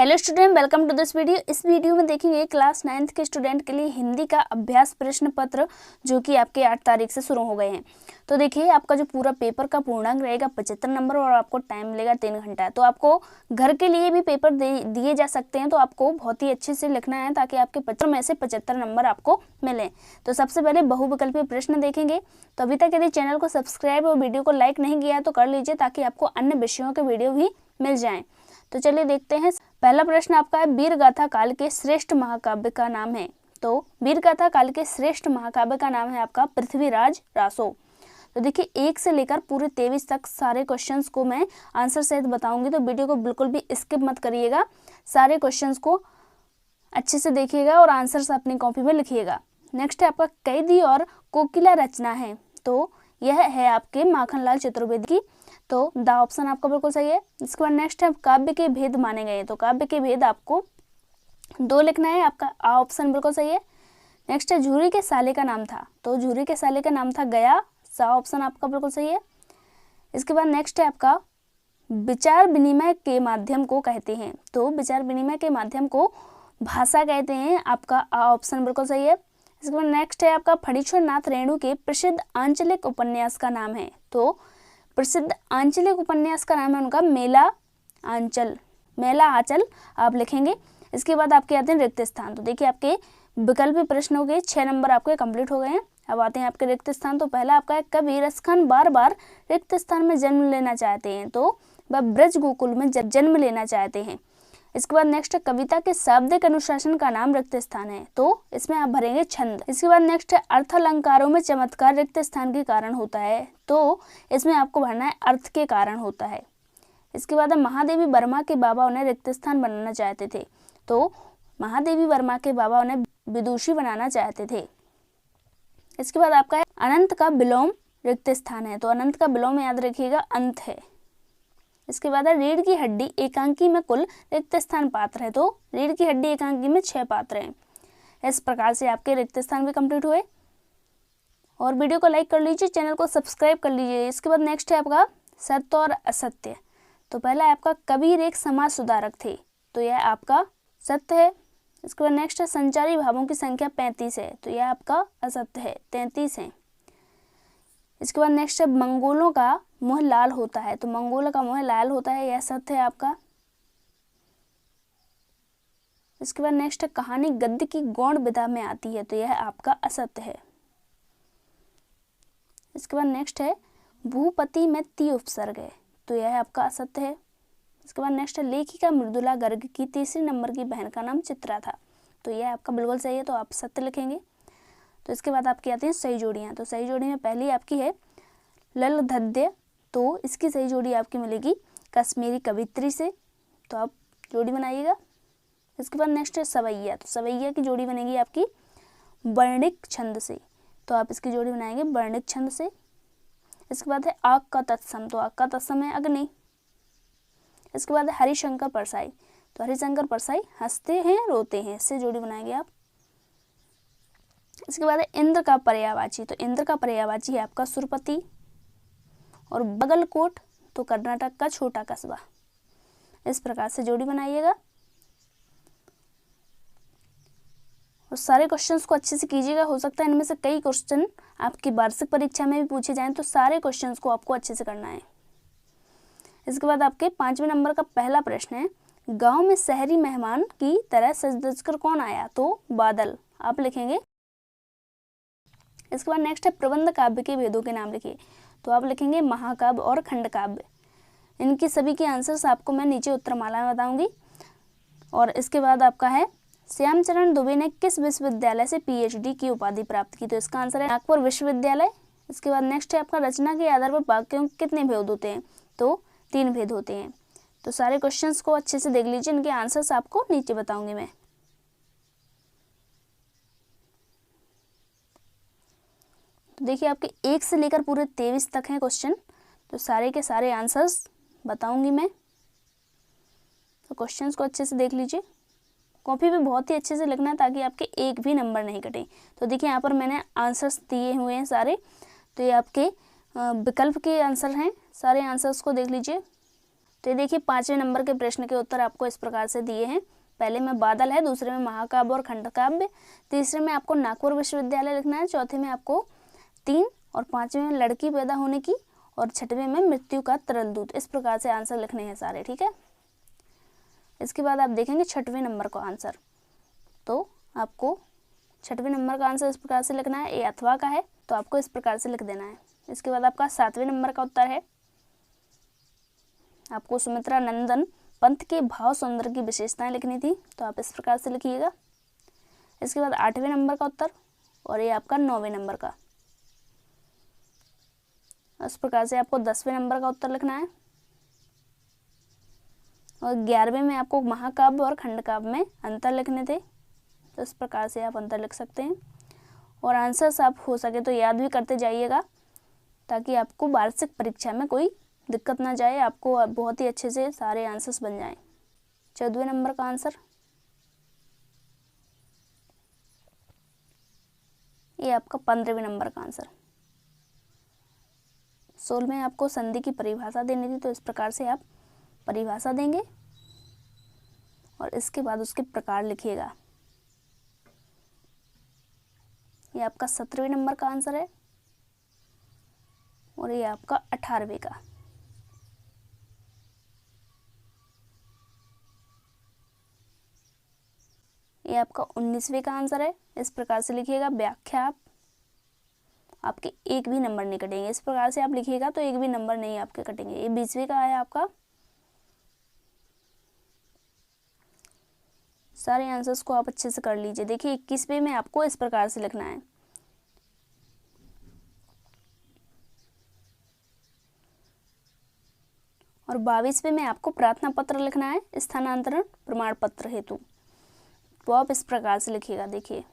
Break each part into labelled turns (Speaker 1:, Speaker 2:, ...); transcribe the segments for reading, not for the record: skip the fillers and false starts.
Speaker 1: Hello student, welcome to this video. इस video में देखेंगे क्लास 9th के स्टूडेंट के लिए हिंदी का अभ्यास प्रश्न पत्र जो कि आपके 8 तारीख से शुरू हो गए हैं। तो देखिए, आपका जो पूरा पेपर का पूर्णांक रहेगा 75 नंबर और आपको टाइम मिलेगा 3 घंटा। तो आपको घर के लिए भी पेपर दिए जा सकते हैं, तो आपको बहुत ही अच्छे से लिखना है ताकि आपके 75 में से 75 नंबर आपको मिलें। तो सबसे पहले बहुविकल्पीय प्रश्न देखेंगे। तो अभी तक यदि चैनल को सब्सक्राइब और वीडियो को लाइक नहीं किया है तो कर लीजिए ताकि आपको अन्य विषयों के वीडियो भी मिल जाएं। तो चलिए देखते हैं। पहला प्रश्न आपका है, वीरगाथा काल के श्रेष्ठ महाकाव्य का नाम है। तो वीरगाथा काल के श्रेष्ठ महाकाव्य का नाम है आपका पृथ्वीराज रासो। तो देखिए, 1 से लेकर पूरे 23 तक सारे क्वेश्चंस को मैं आंसर सहित बताऊंगी, तो वीडियो को बिल्कुल भी स्किप मत करिएगा। सारे क्वेश्चंस को अच्छे से देखिएगा और आंसर्स अपनी कॉपी में लिखिएगा। नेक्स्ट है आपका, कैदी और कोकिला रचना है। तो यह है आपके माखनलाल चतुर्वेदी की। तो द ऑप्शन आपका बिल्कुल सही है। इसके बाद नेक्स्ट है, काव्य के भेद माने गए। तो काव्य के भेद आपको 2 लिखना है, आपका आ ऑप्शन बिल्कुल सही है। नेक्स्ट है, झूरी के साले का नाम था। तो झूरी के साले का नाम था गया, सा ऑप्शन आपका बिल्कुल सही है। इसके बाद नेक्स्ट है आपका, विचार विनिमय के माध्यम को कहते हैं। तो विचार विनिमय के माध्यम को भाषा कहते हैं, आपका आ ऑप्शन बिल्कुल सही है। इसके बाद नेक्स्ट है आपका, फणीश्वर नाथ रेणु के प्रसिद्ध आंचलिक उपन्यास का नाम है। तो प्रसिद्ध आंचलिक उपन्यास का नाम है उनका मेला आंचल आप लिखेंगे। इसके बाद आपके आते हैं रिक्त स्थान। तो देखिए, आपके विकल्प प्रश्नों के 6 नंबर आपके कंप्लीट हो गए हैं। अब आते हैं आपके रिक्त स्थान। तो पहला आपका है, कवि रसखान बार बार रिक्त स्थान में जन्म लेना चाहते हैं। तो वह ब्रज गोकुल में जन्म लेना चाहते हैं। इसके बाद नेक्स्ट, कविता के शाब्दिक अनुशासन का नाम रिक्त स्थान है। तो इसमें आप भरेंगे छंद। इसके बाद नेक्स्ट है, अर्थ अलंकारों में चमत्कार रिक्त स्थान के कारण होता है। तो इसमें आपको भरना है अर्थ के कारण होता है। इसके बाद महादेवी वर्मा के बाबा उन्हें रिक्त स्थान बनाना चाहते थे। तो महादेवी वर्मा के बाबा उन्हें विदुषी बनाना चाहते थे। इसके बाद आपका है, अनंत का विलोम रिक्त स्थान है। तो अनंत का विलोम याद रखिएगा अंत है। इसके बाद है, रीढ़ की हड्डी एकांकी में कुल रिक्त स्थान पात्र है। तो रीढ़ की हड्डी एकांकी में 6 पात्र हैं। इस प्रकार से आपके रिक्त स्थान भी कंप्लीट हुए। और वीडियो को लाइक कर लीजिए, चैनल को सब्सक्राइब कर लीजिए। इसके बाद नेक्स्ट है आपका, सत्य और असत्य। तो पहला है आपका, कबीर एक समाज सुधारक थे। तो यह आपका सत्य है। इसके बाद नेक्स्ट है, संचारी भावों की संख्या 35 है। तो यह आपका असत्य है, 33 है। इसके बाद नेक्स्ट है, मंगोलों का मुंह लाल होता है। तो मंगोलों का मुंह लाल होता है, यह सत्य है आपका। इसके बाद नेक्स्ट है, कहानी गद्य की गौण विधा में आती है। तो यह आपका असत्य है। इसके बाद नेक्स्ट है, भूपति में ती उपसर्ग है। तो यह आपका असत्य है। इसके बाद नेक्स्ट है, लेखिका मृदुला गर्ग की 3 नंबर की बहन का नाम चित्रा था। तो यह आपका बिल्कुल सही है, तो आप सत्य लिखेंगे। तो इसके बाद आपकी आती हैं सही जोड़ियाँ। तो सही जोड़ी में पहली आपकी है ललधद्य। तो इसकी सही जोड़ी आपकी मिलेगी कश्मीरी कवित्री से। तो आप जोड़ी बनाइएगा। इसके बाद नेक्स्ट है, सवैया। तो सवैया की जोड़ी बनेगी आपकी वर्णिक छंद से। तो आप इसकी जोड़ी बनाएंगे वर्णिक छंद से। इसके बाद है, आग का तत्सम। तो आग का तत्सम है अग्नि। इसके बाद है, हरिशंकर परसाई। तो हरिशंकर परसाई हंसते हैं रोते हैं, इससे जोड़ी बनाएंगे आप। इसके बाद है, इंद्र का पर्यायवाची। तो इंद्र का पर्यायवाची है आपका सुरपति। और बगलकोट, तो कर्नाटक का छोटा कस्बा। इस प्रकार से जोड़ी बनाइएगा। और सारे क्वेश्चंस को अच्छे से कीजिएगा। हो सकता है इनमें से कई क्वेश्चन आपकी वार्षिक परीक्षा में भी पूछे जाएं, तो सारे क्वेश्चंस को आपको अच्छे से करना है। इसके बाद आपके 5वें नंबर का पहला प्रश्न है, गांव में शहरी मेहमान की तरह सज धज कर कौन आया। तो बादल आप लिखेंगे। इसके बाद नेक्स्ट है, प्रबंध काव्य के भेदों के नाम लिखिए। तो आप लिखेंगे महाकाव्य और खंडकाव्य। इनकी सभी के आंसर्स आपको मैं नीचे उत्तरमाला में बताऊंगी। और इसके बाद आपका है, श्यामचरण दुबे ने किस विश्वविद्यालय से PhD की उपाधि प्राप्त की। तो इसका आंसर है नागपुर विश्वविद्यालय। इसके बाद नेक्स्ट है आपका, रचना के आधार पर वाक्यों के कितने भेद होते हैं। तो 3 भेद होते हैं। तो सारे क्वेश्चंस को अच्छे से देख लीजिए, इनके आंसर्स आपको नीचे बताऊंगी मैं। तो देखिए, आपके 1 से लेकर पूरे 23 तक हैं क्वेश्चन। तो सारे के सारे आंसर्स बताऊंगी मैं। तो क्वेश्चंस को अच्छे से देख लीजिए। कॉपी पे बहुत ही अच्छे से लिखना है ताकि आपके एक भी नंबर नहीं कटे। तो देखिए, यहाँ पर मैंने आंसर्स दिए हुए हैं सारे। तो ये आपके विकल्प के आंसर हैं। सारे आंसर्स को देख लीजिए। तो ये देखिए 5वें नंबर के प्रश्न के उत्तर आपको इस प्रकार से दिए हैं। पहले में बादल है, दूसरे में महाकाव्य और खंडकाव्य, तीसरे में आपको नागपुर विश्वविद्यालय लिखना है, चौथे में आपको 3 और 5वें में लड़की पैदा होने की और 6वें में मृत्यु का तरल दूत। इस प्रकार से आंसर लिखने हैं सारे, ठीक है। इसके बाद आप देखेंगे 6वें नंबर का आंसर। तो आपको 6वें नंबर का आंसर इस प्रकार से लिखना है। ये अथवा का है तो आपको इस प्रकार से लिख देना है। इसके बाद आपका 7वें नंबर का उत्तर है, आपको सुमित्रा नंदन पंत के भाव सौंदर्य की विशेषताएं लिखनी थी, तो आप इस प्रकार से लिखिएगा। इसके बाद 8वें नंबर का उत्तर और ये आपका 9वें नंबर का। इस प्रकार से आपको 10वें नंबर का उत्तर लिखना है और 11वें में आपको महाकाव्य और खंडकाव्य में अंतर लिखने थे, तो इस प्रकार से आप अंतर लिख सकते हैं। और आंसर्स आप हो सके तो याद भी करते जाइएगा ताकि आपको वार्षिक परीक्षा में कोई दिक्कत ना जाए, आपको बहुत ही अच्छे से सारे आंसर्स बन जाएं। 14वें नंबर का आंसर, ये आपका 15वें नंबर का आंसर। 16वें आपको संधि की परिभाषा देनी थी, तो इस प्रकार से आप परिभाषा देंगे और इसके बाद उसके प्रकार लिखिएगा। ये आपका 17वें नंबर का आंसर है और ये आपका 18वें का। ये आपका 19वें का आंसर है। इस प्रकार से लिखिएगा। व्याख्या आपके एक भी नंबर नहीं कटेंगे, इस प्रकार से आप लिखिएगा तो एक भी नंबर नहीं आपके कटेंगे। ये 20वें का है आपका। सारे आंसर्स को आप अच्छे से कर लीजिए। देखिए 21वें में आपको इस प्रकार से लिखना है। और 22वें में आपको प्रार्थना पत्र लिखना है स्थानांतरण प्रमाण पत्र हेतु, तो आप इस प्रकार से लिखिएगा। देखिए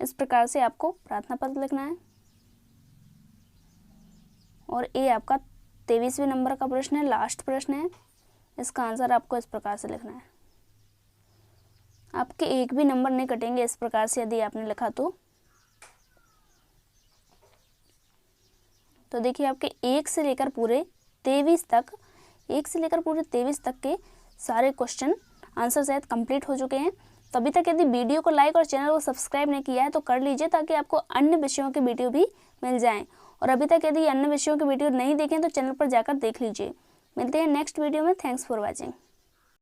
Speaker 1: इस प्रकार से आपको प्रार्थना पत्र लिखना है। और ये आपका 23वें नंबर का प्रश्न है, लास्ट प्रश्न है। इसका आंसर आपको इस प्रकार से लिखना है। आपके एक भी नंबर नहीं कटेंगे इस प्रकार से यदि आपने लिखा तो देखिए आपके 1 से लेकर पूरे 23 तक, 1 से लेकर पूरे 23 तक के सारे क्वेश्चन आंसर शायद कंप्लीट हो चुके हैं। तभी तक यदि वीडियो को लाइक और चैनल को सब्सक्राइब नहीं किया है तो कर लीजिए ताकि आपको अन्य विषयों के वीडियो भी मिल जाएं। और अभी तक यदि अन्य विषयों के वीडियो नहीं देखें तो चैनल पर जाकर देख लीजिए। मिलते हैं नेक्स्ट वीडियो में। Thanks for watching.